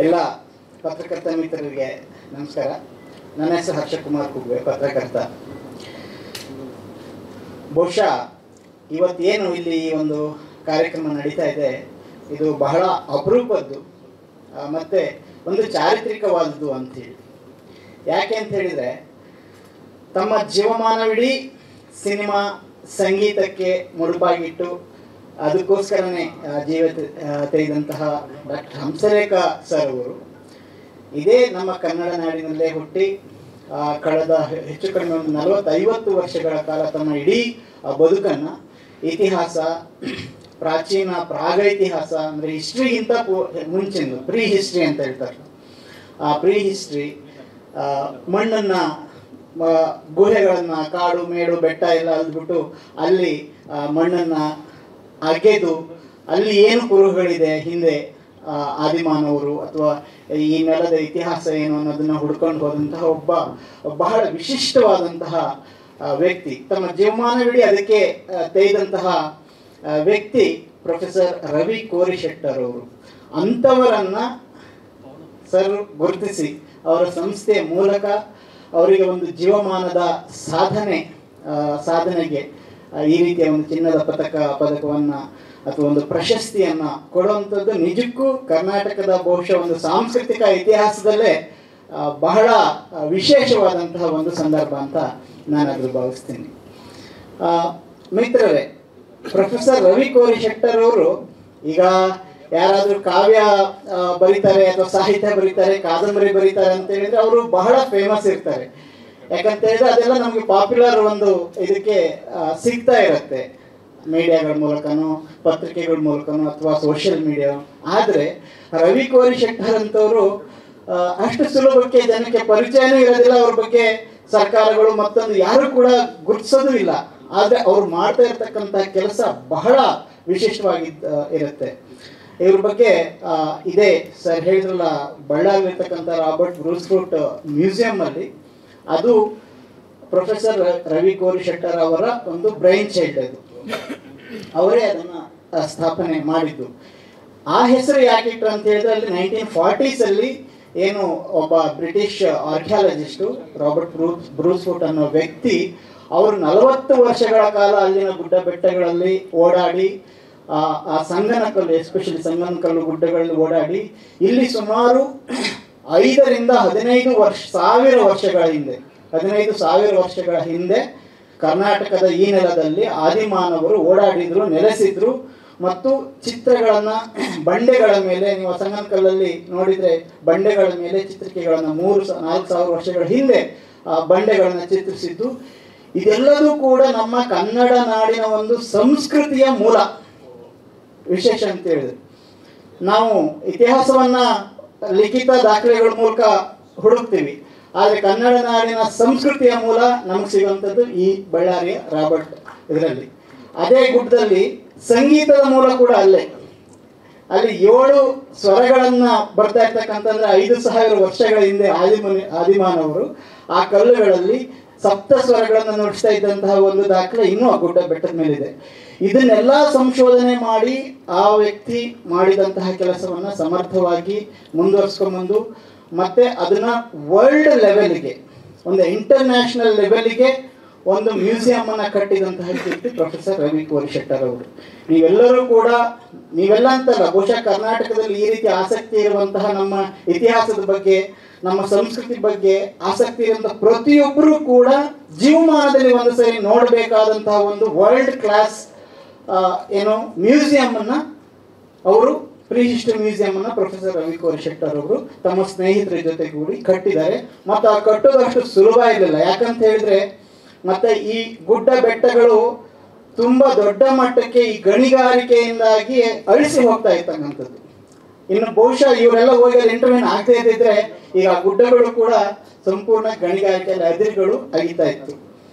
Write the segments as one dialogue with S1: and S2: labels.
S1: ಎಲ್ಲ ಪತ್ರಕರ್ತ ಮಿತ್ರರಿಗೆ ನಮಸ್ಕಾರ. ನನ್ನ ಹೆಸರು ಹರ್ಷಕುಮಾರ್ ಕುಗ್ವೆ, ಪತ್ರಕರ್ತ. ಬಹುಶಃ ಇವತ್ತೇನು ಇಲ್ಲಿ ಈ ಒಂದು ಕಾರ್ಯಕ್ರಮ ನಡೀತಾ ಇದೆ, ಇದು ಬಹಳ ಅಪರೂಪದ್ದು ಮತ್ತು ಒಂದು ಚಾರಿತ್ರಿಕವಾದದ್ದು ಅಂಥೇಳಿ. ಯಾಕೆ ಅಂತ ಹೇಳಿದರೆ, ತಮ್ಮ ಜೀವಮಾನವಿಡೀ ಸಿನಿಮಾ ಸಂಗೀತಕ್ಕೆ ಮುಡುಪಾಗಿಟ್ಟು ಅದಕ್ಕೋಸ್ಕರನೇ ಜೀವ ತೆಗೆದಂತಹ ಡಾಕ್ಟರ್ ಹಂಸಲೇಖ ಸರ್ ಅವರು ಇದೇ ನಮ್ಮ ಕನ್ನಡ ನಾಡಿನಲ್ಲೇ ಹುಟ್ಟಿ ಕಳೆದ ಹೆಚ್ಚು ಕಡಿಮೆ ಒಂದು 40-50 ವರ್ಷಗಳ ಕಾಲ ತಮ್ಮ ಇಡೀ ಬದುಕನ್ನು ಇತಿಹಾಸ, ಪ್ರಾಚೀನ ಪ್ರಾಗ ಇತಿಹಾಸ ಅಂದರೆ ಹಿಸ್ಟ್ರಿಗಿಂತ ಮುಂಚಿನ ಪ್ರೀ ಹಿಸ್ಟ್ರಿ ಅಂತ ಹೇಳ್ತಾರೆ, ಆ ಪ್ರೀ ಹಿಸ್ಟ್ರಿ, ಮಣ್ಣನ್ನು, ಗುಹೆಗಳನ್ನು, ಕಾಡು ಮೇಡು ಬೆಟ್ಟ ಎಲ್ಲ ಅಲ್ಬಿಟ್ಟು ಅಲ್ಲಿ ಮಣ್ಣನ್ನು ಅಗೆದು ಅಲ್ಲಿ ಏನು ಕುರುಹುಗಳಿದೆ ಹಿಂದೆ ಆದಿಮಾನವರು ಅಥವಾ ಈ ನೆಲದ ಇತಿಹಾಸ ಏನು ಅನ್ನೋದನ್ನು ಹುಡ್ಕೊಂಡು ಹೋದಂತಹ ಒಬ್ಬ ಬಹಳ ವಿಶಿಷ್ಟವಾದಂತಹ ವ್ಯಕ್ತಿ, ತಮ್ಮ ಜೀವಮಾನವಿಡೀ ಅದಕ್ಕೆ ತೆಗೆದಂತಹ ವ್ಯಕ್ತಿ ಪ್ರೊಫೆಸರ್ ರವಿ ಕೋರಿಶೆಟ್ಟರ್ ಅವರು. ಅಂಥವರನ್ನು ಸರ್ ಗುರುತಿಸಿ ಅವರ ಸಂಸ್ಥೆಯ ಮೂಲಕ ಅವರಿಗೆ ಒಂದು ಜೀವಮಾನದ ಸಾಧನೆಗೆ ಈ ರೀತಿಯ ಒಂದು ಚಿನ್ನದ ಪದಕವನ್ನು ಅಥವಾ ಒಂದು ಪ್ರಶಸ್ತಿಯನ್ನು ಕೊಡುವಂಥದ್ದು ನಿಜಕ್ಕೂ ಕರ್ನಾಟಕದ ಬಹುಶಃ ಒಂದು ಸಾಂಸ್ಕೃತಿಕ ಇತಿಹಾಸದಲ್ಲೇ ಬಹಳ ವಿಶೇಷವಾದಂತಹ ಒಂದು ಸಂದರ್ಭ ಅಂತ ನಾನಾದರೂ ಭಾವಿಸ್ತೀನಿ. ಮಿತ್ರರೇ, ಪ್ರೊಫೆಸರ್ ರವಿ ಕೋರಿಶೆಟ್ಟರ್ ಅವರು ಈಗ ಯಾರಾದರೂ ಕಾವ್ಯ ಬರೀತಾರೆ ಅಥವಾ ಸಾಹಿತ್ಯ ಬರೀತಾರೆ, ಕಾದಂಬರಿ ಬರೀತಾರೆ ಅಂತ ಹೇಳಿದರೆ ಅವರು ಬಹಳ ಫೇಮಸ್ ಇರ್ತಾರೆ. ಯಾಕಂತ ಹೇಳಿದ್ರೆ ಅದೆಲ್ಲ ನಮಗೆ ಪಾಪ್ಯುಲರ್ ಒಂದು ಇದಕ್ಕೆ ಸಿಗ್ತಾ ಇರುತ್ತೆ, ಮೀಡಿಯಾಗಳ ಮೂಲಕನೋ ಪತ್ರಿಕೆಗಳ ಮೂಲಕನೋ ಅಥವಾ ಸೋಷಿಯಲ್ ಮೀಡಿಯಾ. ಆದರೆ ರವಿ ಕೋರಿಶೆಟ್ಟರ್ ಅಂತವರು ಅಷ್ಟು ಸುಲಭಕ್ಕೆ ಜನಕ್ಕೆ ಪರಿಚಯನೂ ಇರೋದಿಲ್ಲ, ಅವ್ರ ಬಗ್ಗೆ ಸರ್ಕಾರಗಳು ಮತ್ತೊಂದು ಯಾರು ಕೂಡ ಗುರುತಿಸೋದು ಇಲ್ಲ. ಆದರೆ ಅವ್ರು ಮಾಡ್ತಾ ಇರ್ತಕ್ಕಂಥ ಕೆಲಸ ಬಹಳ ವಿಶಿಷ್ಟವಾಗಿ ಇರುತ್ತೆ. ಇವ್ರ ಬಗ್ಗೆ ಇದೇ ಸರ್ ಹೇಳಿದ್ರಲ್ಲ, ಬಳ್ಳಾರಿರ್ತಕ್ಕಂಥ ರಾಬರ್ಟ್ ಬ್ರೂಸ್ಫುಟ್ ಮ್ಯೂಸಿಯಂನಲ್ಲಿ ಅದು ಪ್ರೊಫೆಸರ್ ರವಿ ಕೋರಿಶೆಟ್ಟರ್ ಅವರ ಒಂದು ಬ್ರೈನ್ ಚೈಲ್ಡ್, ಅದು ಅವರೇ ಅದನ್ನು ಸ್ಥಾಪನೆ ಮಾಡಿದ್ದು. ಆ ಹೆಸರು ಯಾಕೆ ಇಟ್ಟರು ಅಂತ ಹೇಳಿದ್ರೆ, ಅಲ್ಲಿ 1940s ಏನು ಒಬ್ಬ ಬ್ರಿಟಿಷ್ ಆರ್ಕಿಯಾಲಜಿಸ್ಟು ರಾಬರ್ಟ್ ಬ್ರೂಸ್ಫುಟ್ ಅನ್ನೋ ವ್ಯಕ್ತಿ, ಅವರು 40 ವರ್ಷಗಳ ಕಾಲ ಅಲ್ಲಿನ ಗುಡ್ಡ ಬೆಟ್ಟಗಳಲ್ಲಿ ಓಡಾಡಿ, ಆ ಸಂಗನಕಲ್ಲು, ಎಸ್ಪೆಷಲಿ ಸಂಗನಕಲ್ಲು ಗುಡ್ಡಗಳಲ್ಲಿ ಓಡಾಡಿ, ಇಲ್ಲಿ ಸುಮಾರು 5,000 to 15,000 ವರ್ಷಗಳ ಹಿಂದೆ ಕರ್ನಾಟಕದ ಈ ನೆಲದಲ್ಲಿ ಆದಿಮಾನವರು ಓಡಾಡಿದ್ರು, ನೆಲೆಸಿದ್ರು. ಮತ್ತು ಚಿತ್ರಗಳನ್ನು ಬಂಡೆಗಳ ಮೇಲೆ, ನೀವು ಸಂಗನಕಲ್ಲಲ್ಲಿ ನೋಡಿದರೆ ಬಂಡೆಗಳ ಮೇಲೆ ಚಿತ್ರಿಕೆಗಳನ್ನು 3,000-4,000 ವರ್ಷಗಳ ಹಿಂದೆ ಬಂಡೆಗಳನ್ನು ಚಿತ್ರಿಸಿದ್ದು. ಇದೆಲ್ಲದೂ ಕೂಡ ನಮ್ಮ ಕನ್ನಡ ನಾಡಿನ ಒಂದು ಸಂಸ್ಕೃತಿಯ ಮೂಲ ವಿಶೇಷ ಅಂತ ಹೇಳಿದ್ರು. ನಾವು ಇತಿಹಾಸವನ್ನು ಲಿಖಿತ ದಾಖಲೆಗಳ ಮೂಲಕ ಹುಡುಕ್ತೀವಿ, ಆದರೆ ಕನ್ನಡ ನಾಡಿನ ಸಂಸ್ಕೃತಿಯ ಮೂಲ ನಮಗೆ ಸಿಗುವಂಥದ್ದು ಈ ಬಳ್ಳಾರಿಯ ರಾಬರ್ಟ್ ಇದರಲ್ಲಿ. ಅದೇ ಗುಡ್ಡದಲ್ಲಿ ಸಂಗೀತದ ಮೂಲ ಕೂಡ ಅಲ್ಲಿ 7 ಸ್ವರಗಳನ್ನು ಬರ್ತಾ ಇರ್ತಕ್ಕಂತಂದ್ರೆ 5,000 ವರ್ಷಗಳ ಹಿಂದೆ ಆದಿಮಾನವರು ಆ ಕಲ್ಲುಗಳಲ್ಲಿ 7 ಸ್ವರಗಳನ್ನು ನುಡಿಸ್ತಾ ಇದ್ದಂತಹ ಒಂದು ದಾಖಲೆ ಇನ್ನೂ ಆ ಗುಡ್ಡ ಬೆಟ್ಟದ ಮೇಲಿದೆ. ಇದನ್ನೆಲ್ಲ ಸಂಶೋಧನೆ ಮಾಡಿ ಆ ವ್ಯಕ್ತಿ ಮಾಡಿದಂತಹ ಕೆಲಸವನ್ನು ಸಮರ್ಥವಾಗಿ ಮುಂದುವರಿಸ್ಕೊಂಡ್ಬಂದು ಮತ್ತೆ ಅದನ್ನು ವರ್ಲ್ಡ್ ಲೆವೆಲ್ಗೆ, ಒಂದು ಇಂಟರ್ನ್ಯಾಷನಲ್ ಲೆವೆಲ್ಗೆ ಒಂದು ಮ್ಯೂಸಿಯಮನ್ನು ಕಟ್ಟಿದಂತಹ ವ್ಯಕ್ತಿ ಪ್ರೊಫೆಸರ್ ರವಿ ಕೋರಿಶೆಟ್ಟರ್ ಅವರು. ನೀವೆಲ್ಲರೂ ಕೂಡ, ನೀವೆಲ್ಲ ಅಂತಲ್ಲ, ಬಹುಶಃ ಕರ್ನಾಟಕದಲ್ಲಿ ಈ ರೀತಿ ಆಸಕ್ತಿ ಇರುವಂತಹ, ನಮ್ಮ ಇತಿಹಾಸದ ಬಗ್ಗೆ, ನಮ್ಮ ಸಂಸ್ಕೃತಿ ಬಗ್ಗೆ ಆಸಕ್ತಿ ಇರುವಂತಹ ಪ್ರತಿಯೊಬ್ಬರೂ ಕೂಡ ಜೀವಮಾನದಲ್ಲಿ ಒಂದು ಸರಿ ನೋಡಬೇಕಾದಂತಹ ಒಂದು ವರ್ಲ್ಡ್ ಕ್ಲಾಸ್ ಮ್ಯೂಸಿಯಮನ್ನು ಅವರು, ಪ್ರೀ ಹಿಸ್ಟ್ರಿ ಮ್ಯೂಸಿಯಮನ್ನು ಪ್ರೊಫೆಸರ್ ರವಿ ಕೋರಿಶೆಟ್ಟರ್ ಅವರು ತಮ್ಮ ಸ್ನೇಹಿತರ ಜೊತೆಗೂಡಿ ಕಟ್ಟಿದ್ದಾರೆ. ಮತ್ತು ಆ ಕಟ್ಟೋದಷ್ಟು ಸುಲಭ ಇರಲಿಲ್ಲ. ಯಾಕಂತ ಹೇಳಿದ್ರೆ, ಮತ್ತು ಈ ಗುಡ್ಡ ಬೆಟ್ಟಗಳು ತುಂಬ ದೊಡ್ಡ ಮಟ್ಟಕ್ಕೆ ಈ ಗಣಿಗಾರಿಕೆಯಿಂದಾಗಿ ಅಳಿಸಿ ಹೋಗ್ತಾ ಇರ್ತಕ್ಕಂಥದ್ದು. ಇನ್ನು ಬಹುಶಃ ಇವರೆಲ್ಲ ಹೋಗಿ ಇಂಟರ್ವ್ಯೂನ್ ಆಗದೆ ಇದ್ದಿದ್ರೆ ಈಗ ಆ ಗುಡ್ಡಗಳು ಕೂಡ ಸಂಪೂರ್ಣ ಗಣಿಗಾರಿಕೆಯಲ್ಲಿ ಅದಿರುಗಳು ಅಗಿತಾ ಇತ್ತು.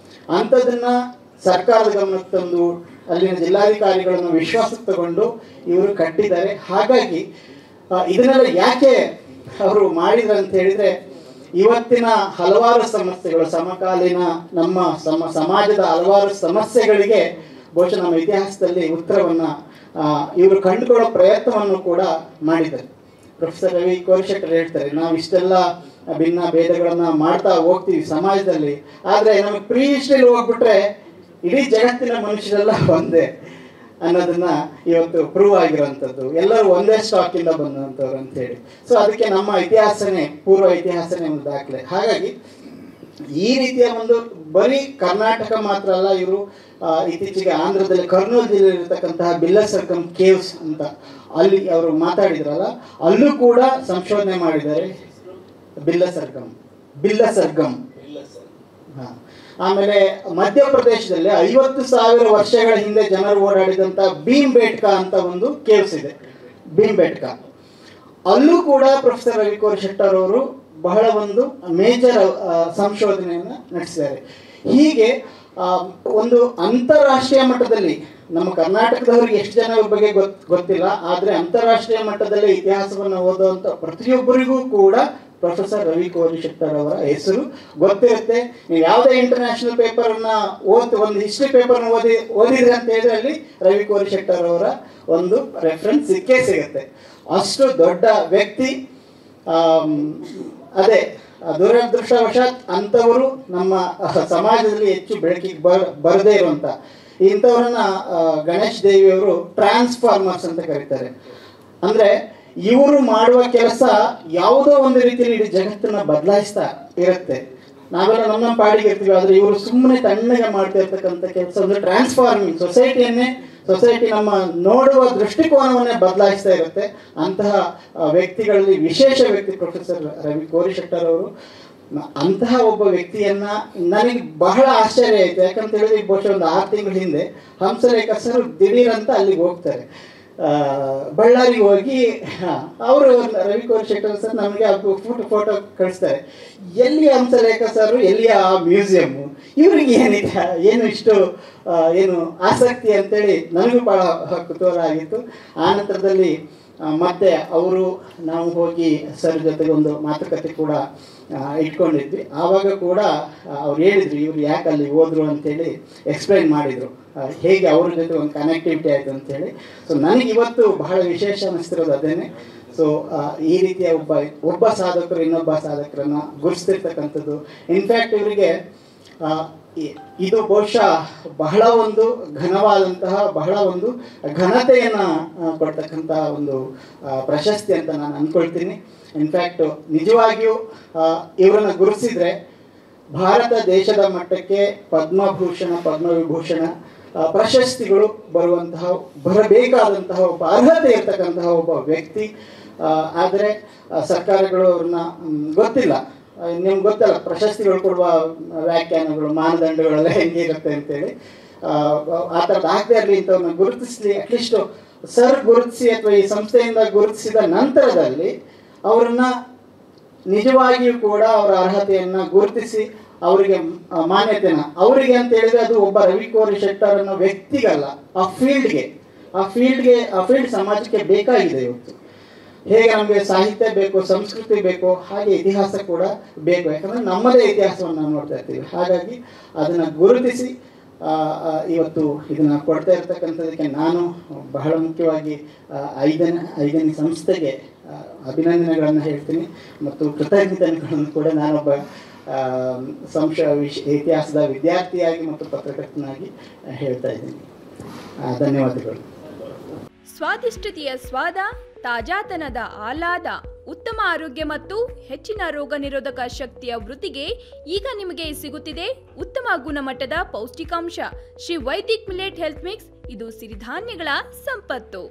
S1: ಅಂಥದನ್ನು ಸರ್ಕಾರದ ಗಮನಕ್ಕೆ ತಂದು ಅಲ್ಲಿನ ಜಿಲ್ಲಾಧಿಕಾರಿಗಳನ್ನು ವಿಶ್ವಾಸಕ್ಕೆ ತಗೊಂಡು ಇವರು ಕಟ್ಟಿದ್ದಾರೆ. ಹಾಗಾಗಿ ಇದನ್ನೆಲ್ಲ ಯಾಕೆ ಅವರು ಮಾಡಿದ್ರು ಅಂತ ಹೇಳಿದರೆ, ಇವತ್ತಿನ ಹಲವಾರು ಸಮಸ್ಯೆಗಳು, ಸಮಕಾಲೀನ ನಮ್ಮ ಸಮಾಜದ ಹಲವಾರು ಸಮಸ್ಯೆಗಳಿಗೆ ಬಹುಶಃ ನಮ್ಮ ಇತಿಹಾಸದಲ್ಲಿ ಉತ್ತರವನ್ನು ಇವರು ಕಂಡುಕೊಳ್ಳೋ ಪ್ರಯತ್ನವನ್ನು ಕೂಡ ಮಾಡಿದ್ದಾರೆ. ಪ್ರೊಫೆಸರ್ ರವಿ ಕೋರಿಶೆಟ್ಟರ್ ಹೇಳ್ತಾರೆ, ನಾವು ಇಷ್ಟೆಲ್ಲ ಭಿನ್ನ ಭೇದಗಳನ್ನು ಮಾಡ್ತಾ ಹೋಗ್ತೀವಿ ಸಮಾಜದಲ್ಲಿ, ಆದರೆ ನಮಗೆ ಪ್ರೀ ಹಿಸ್ಟ್ರಿಲಿ ಹೋಗ್ಬಿಟ್ರೆ ಇಡೀ ಜಗತ್ತಿನ ಮನುಷ್ಯರೆಲ್ಲ ಒಂದೇ ಅನ್ನೋದನ್ನ ಇವತ್ತು ಪ್ರೂವ್ ಆಗಿರೋಂಥದ್ದು, ಎಲ್ಲರೂ ಒಂದೇ ಸ್ಟಾಕಿಂದ ಬಂದಂಥವ್ರು ಅಂತೇಳಿ. ಸೊ ಅದಕ್ಕೆ ನಮ್ಮ ಇತಿಹಾಸನೇ, ಪೂರ್ವ ಇತಿಹಾಸನೇ ಒಂದು ದಾಖಲೆ. ಹಾಗಾಗಿ ಈ ರೀತಿಯ ಒಂದು ಬರೀ ಕರ್ನಾಟಕ ಮಾತ್ರ ಅಲ್ಲ, ಇವರು ಇತ್ತೀಚೆಗೆ ಆಂಧ್ರದಲ್ಲಿ ಕರ್ನೂಲ್ ಜಿಲ್ಲೆಯಲ್ಲಿರ್ತಕ್ಕಂತಹ ಬಿಲ್ಲಸರ್ಗಂ ಕೇವ್ಸ್ ಅಂತ ಅಲ್ಲಿ ಅವರು ಮಾತಾಡಿದ್ರಲ್ಲ, ಅಲ್ಲೂ ಕೂಡ ಸಂಶೋಧನೆ ಮಾಡಿದ್ದಾರೆ. ಬಿಲ್ಲಸರ್ಗಂ. ಆಮೇಲೆ ಮಧ್ಯಪ್ರದೇಶದಲ್ಲಿ 50,000 ವರ್ಷಗಳ ಹಿಂದೆ ಜನರು ಓಡಾಡಿದಂಥ ಭೀಮ್ಬೇಟ್ಕಾ ಅಂತ ಒಂದು ಕೇವ್ಸ್ ಇದೆ, ಭೀಮ್ಬೇಟ್ಕಾ. ಅಲ್ಲೂ ಕೂಡ ಪ್ರೊಫೆಸರ್ ರವಿ ಕೋರಿಶೆಟ್ಟರ್ ಅವರು ಬಹಳ ಒಂದು ಮೇಜರ್ ಸಂಶೋಧನೆಯನ್ನು ನಡೆಸಿದ್ದಾರೆ. ಹೀಗೆ ಒಂದು ಅಂತಾರಾಷ್ಟ್ರೀಯ ಮಟ್ಟದಲ್ಲಿ, ನಮ್ಮ ಕರ್ನಾಟಕದವ್ರಿಗೆ ಎಷ್ಟು ಜನ ಇವ್ರ ಬಗ್ಗೆ ಗೊತ್ತಿಲ್ಲ, ಆದರೆ ಅಂತಾರಾಷ್ಟ್ರೀಯ ಮಟ್ಟದಲ್ಲಿ ಇತಿಹಾಸವನ್ನು ಓದುವಂಥ ಪ್ರತಿಯೊಬ್ಬರಿಗೂ ಕೂಡ ಪ್ರೊಫೆಸರ್ ರವಿ ಕೋರಿಶೆಟ್ಟರ್ ಅವರ ಹೆಸರು ಗೊತ್ತಿರುತ್ತೆ. ನೀವು ಯಾವುದೇ ಇಂಟರ್ನ್ಯಾಷನಲ್ ಪೇಪರನ್ನು ಒಂದು ಹಿಸ್ಟ್ರಿ ಪೇಪರ್ನ ಓದಿದ್ರೆ ಅಂತ ಹೇಳಿದ್ರೆ ಅಲ್ಲಿ ರವಿ ಕೋರಿಶೆಟ್ಟರ್ ಅವರ ಒಂದು ರೆಫರೆನ್ಸ್ ಸಿಕ್ಕೇ ಸಿಗುತ್ತೆ. ಅಷ್ಟು ದೊಡ್ಡ ವ್ಯಕ್ತಿ. ಅದೇ ದುರದೃಷ್ಟವಶಾತ್ ಅಂಥವರು ನಮ್ಮ ಸಮಾಜದಲ್ಲಿ ಹೆಚ್ಚು ಬೆಳಕಿಗೆ ಬರದೇ ಇರುವಂಥ ಇಂಥವ್ರನ್ನ ಗಣೇಶ್ ದೇವಿಯವರು ಟ್ರಾನ್ಸ್ಫಾರ್ಮರ್ಸ್ ಅಂತ ಕರೀತಾರೆ. ಅಂದರೆ ಇವರು ಮಾಡುವ ಕೆಲಸ ಯಾವುದೋ ಒಂದು ರೀತಿಯಲ್ಲಿ ಇಡೀ ಜಗತ್ತನ್ನ ಬದಲಾಯಿಸ್ತಾ ಇರುತ್ತೆ. ನಾವೆಲ್ಲ ನಮ್ಮ ಪಾಡಿಗೆ ಇರ್ತೀವಿ, ಆದರೆ ಇವರು ಸುಮ್ಮನೆ ತಣ್ಣಗೆ ಮಾಡ್ತಾ ಇರ್ತಕ್ಕಂಥ ಕೆಲಸ ಒಂದು ಟ್ರಾನ್ಸ್ಫಾರ್ಮಿಂಗ್ ಸೊಸೈಟಿ ನಮ್ಮ ನೋಡುವ ದೃಷ್ಟಿಕೋನವನ್ನೇ ಬದಲಾಯಿಸ್ತಾ ಇರುತ್ತೆ. ಅಂತಹ ವ್ಯಕ್ತಿಗಳಲ್ಲಿ ವಿಶೇಷ ವ್ಯಕ್ತಿ ಪ್ರೊಫೆಸರ್ ರವಿ ಕೋರಿಶೆಟ್ಟರ್ ಅವರು. ಅಂತಹ ಒಬ್ಬ ವ್ಯಕ್ತಿಯನ್ನ ನನಗೆ ಬಹಳ ಆಶ್ಚರ್ಯ ಆಯಿತು. ಯಾಕಂತ ಹೇಳಿದ್ರೆ ಬಹುಶಃ ಒಂದು 6 ತಿಂಗಳ ಹಿಂದೆ ಹಂಸಲೇಖ ಸರ್ ದಿಢೀರಂತ ಅಲ್ಲಿಗೆ ಹೋಗ್ತಾರೆ, ಬಳ್ಳಾರಿಗೆ ಹೋಗಿ ಅವರು ರವಿ ಕೋರಿಶೆಟ್ಟರ್ ಸರ್ ನಮಗೆ ಅದು ಫೋಟೋ ಕಳಿಸ್ತಾರೆ. ಎಲ್ಲಿ ಹಂಸಲೇಖ ಸರ್, ಎಲ್ಲಿ ಆ ಮ್ಯೂಸಿಯಮ್ಮು, ಇವ್ರಿಗೆ ಏನಿದೆ, ಏನು ಇಷ್ಟು ಏನು ಆಸಕ್ತಿ ಅಂತೇಳಿ ನನಗೂ ಭಾಳ ಕುತೂಹಲ ಆಗಿತ್ತು. ಆ ನಂತರದಲ್ಲಿ ಮತ್ತೆ ನಾವು ಹೋಗಿ ಸರ್ ಜೊತೆಗೆ ಒಂದು ಮಾತುಕತೆ ಕೂಡ ಇಟ್ಕೊಂಡಿದ್ವಿ. ಆವಾಗ ಕೂಡ ಅವ್ರು ಹೇಳಿದ್ರು ಇವ್ರು ಯಾಕೆ ಅಲ್ಲಿ ಹೋದ್ರು ಅಂತೇಳಿ ಎಕ್ಸ್ಪ್ಲೈನ್ ಮಾಡಿದರು, ಹೇಗೆ ಅವ್ರ ಜೊತೆ ಒಂದು ಕನೆಕ್ಟಿವಿಟಿ ಆಯಿತು ಅಂತೇಳಿ. ಸೊ ನನಗೆ ಇವತ್ತು ಬಹಳ ವಿಶೇಷ ಅನ್ನಿಸ್ತಿರೋದು ಅದೇನೆ. ಸೊ ಈ ರೀತಿಯ ಒಬ್ಬ ಸಾಧಕರು ಇನ್ನೊಬ್ಬ ಸಾಧಕರನ್ನು ಗುರುತಿಸ್ತಕ್ಕಂಥದ್ದು. ಇನ್ಫ್ಯಾಕ್ಟ್ ಇವರಿಗೆ ಇದು ಬಹುಶಃ ಬಹಳ ಒಂದು ಘನವಾದಂತಹ, ಬಹಳ ಒಂದು ಘನತೆಯನ್ನು ಕೊಡ್ತಕ್ಕಂತಹ ಒಂದು ಪ್ರಶಸ್ತಿ ಅಂತ ನಾನು ಅಂದ್ಕೊಳ್ತೀನಿ. ಇನ್ಫ್ಯಾಕ್ಟ್ ನಿಜವಾಗಿಯೂ ಇವರನ್ನು ಗುರುತಿಸಿದ್ರೆ ಭಾರತ ದೇಶದ ಮಟ್ಟಕ್ಕೆ ಪದ್ಮಭೂಷಣ, ಪದ್ಮವಿಭೂಷಣ ಪ್ರಶಸ್ತಿಗಳು ಬರಬೇಕಾದಂತಹ ಒಬ್ಬ ಅರ್ಹತೆ ಇರ್ತಕ್ಕಂತಹ ಒಬ್ಬ ವ್ಯಕ್ತಿ. ಆದರೆ ಸರ್ಕಾರಗಳು ಅವ್ರನ್ನ ಗೊತ್ತಿಲ್ಲ, ನಿಮ್ಗೆ ಗೊತ್ತಲ್ಲ ಪ್ರಶಸ್ತಿಗಳು ಕೊಡುವ ವ್ಯಾಖ್ಯಾನಗಳು, ಮಾನದಂಡಗಳೆಲ್ಲ ಹೆಂಗಿರುತ್ತೆ ಅಂತೇಳಿ. ಆ ಥರದ್ದು ಆಗದೆ ಇರಲಿ, ಇಂಥವ್ರನ್ನ ಗುರುತಿಸಲಿ. ಅಟ್ಲೀಸ್ಟ್ ಸರ್ ಗುರುತಿಸಿ ಅಥವಾ ಈ ಸಂಸ್ಥೆಯಿಂದ ಗುರುತಿಸಿದ ನಂತರದಲ್ಲಿ ಅವರನ್ನ ನಿಜವಾಗಿಯೂ ಕೂಡ ಅವರ ಅರ್ಹತೆಯನ್ನು ಗುರುತಿಸಿ ಅವರಿಗೆ ಮಾನ್ಯತೆನ, ಅವರಿಗೆ ಅಂತ ಹೇಳಿದ್ರೆ ಅದು ಒಬ್ಬ ರವಿ ಕೋರಿಶೆಟ್ಟರ್ ಅನ್ನೋ ವ್ಯಕ್ತಿಗಲ್ಲ, ಆ ಫೀಲ್ಡ್ ಸಮಾಜಕ್ಕೆ ಬೇಕಾಗಿದೆ ಇವತ್ತು. ಹೇಗೆ ನಮಗೆ ಸಾಹಿತ್ಯ ಬೇಕು, ಸಂಸ್ಕೃತಿ ಬೇಕು, ಹಾಗೆ ಇತಿಹಾಸ ಕೂಡ ಬೇಕು. ಯಾಕಂದರೆ ನಮ್ಮದೇ ಇತಿಹಾಸವನ್ನು ನಾವು ನೋಡ್ತಾ ಇರ್ತೀವಿ. ಹಾಗಾಗಿ ಅದನ್ನು ಗುರುತಿಸಿ ಇವತ್ತು ಇದನ್ನು ಕೊಡ್ತಾ ಇರ್ತಕ್ಕಂಥದ್ದಕ್ಕೆ ನಾನು ಬಹಳ ಮುಖ್ಯವಾಗಿ ಐದನೇ ಸಂಸ್ಥೆಗೆ ಅಭಿನಂದನೆಗಳನ್ನು ಹೇಳ್ತೀನಿ ಮತ್ತು ಕೃತಜ್ಞತೆಗಳನ್ನು ಕೂಡ ನಾನೊಬ್ಬ ಇತಿಹಾಸದ ವಿದ್ಯಾರ್ಥಿಯಾಗಿ ಮತ್ತು ಪತ್ರಕರ್ತನಾಗಿ ಹೇಳ್ತಾ ಇದ್ದೀನಿ. ಧನ್ಯವಾದಗಳು.
S2: ಸ್ವಾದಿಷ್ಟತೆಯ ಸ್ವಾದ, ತಾಜಾತನದ ಆಹ್ಲಾದ, ಉತ್ತಮ ಆರೋಗ್ಯ ಮತ್ತು ಹೆಚ್ಚಿನ ರೋಗ ನಿರೋಧಕ ಶಕ್ತಿಯ ವೃದ್ಧಿಗೆ ಈಗ ನಿಮಗೆ ಸಿಗುತ್ತಿದೆ ಉತ್ತಮ ಗುಣಮಟ್ಟದ ಪೌಷ್ಟಿಕಾಂಶ. Shri Vaidik millet health mix, ಇದು ಸಿರಿಧಾನ್ಯಗಳ ಸಂಪತ್ತು.